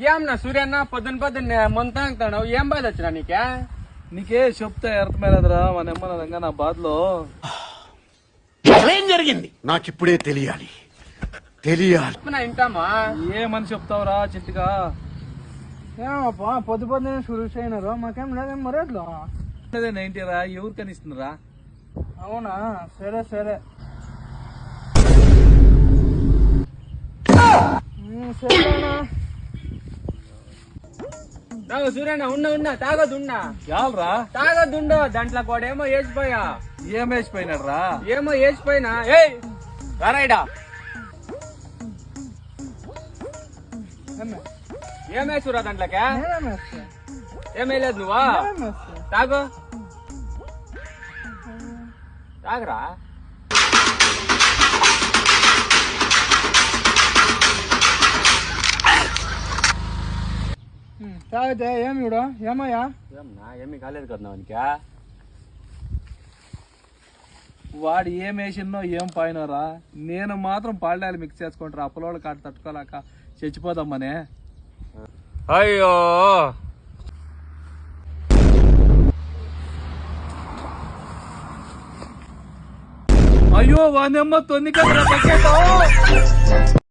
ఏం నా సూర్యన్న పొద్దున్న మంత తాగుతాడు ఏం బాధ వచ్చినా నీకే చెప్తే అర్థమైనదిరా మన అమ్మ నా బాధలో ఏం జరిగింది నాకిప్పుడే తెలియాలి. ఇంటామా ఏమని చెప్తావురా చిట్టిగా? ఏమప్పా పొద్దున్నే షురూస్ అయినారు మాకేం లేదేం మరి అట్లా 90 రా, ఎవరు కనిస్తున్నారా? అవునా సరే సరే సరేనా సూర్యన్న ఉన్నా తాగొద్దున్నా చాలరా, తాగొద్దుండో దాంట్లో కూడా ఏమో వేసిపోయా ఏం వేసిపోయినాడు రా? ఏమో వేసిపోయినా ఏయ్ రారాయిడా ఏమేసురా దాంట్లోకే ఏమేలేదు నువ్వా తాగు తాగరా తాగితే ఏమి ఇవిడ ఏమయ్యా ఏమన్నా ఏమీ కాలేదు కదా వానికి వాడు ఏం వేసినో ఏం పాయినోరా, నేను మాత్రం పాడాలి మిక్స్ చేసుకుంటారా అప్పలోళ్ళ కాట తట్టుకోలేక చచ్చిపోదామనే. అయ్యో అయ్యో వానమ్మ తొన్ని కదా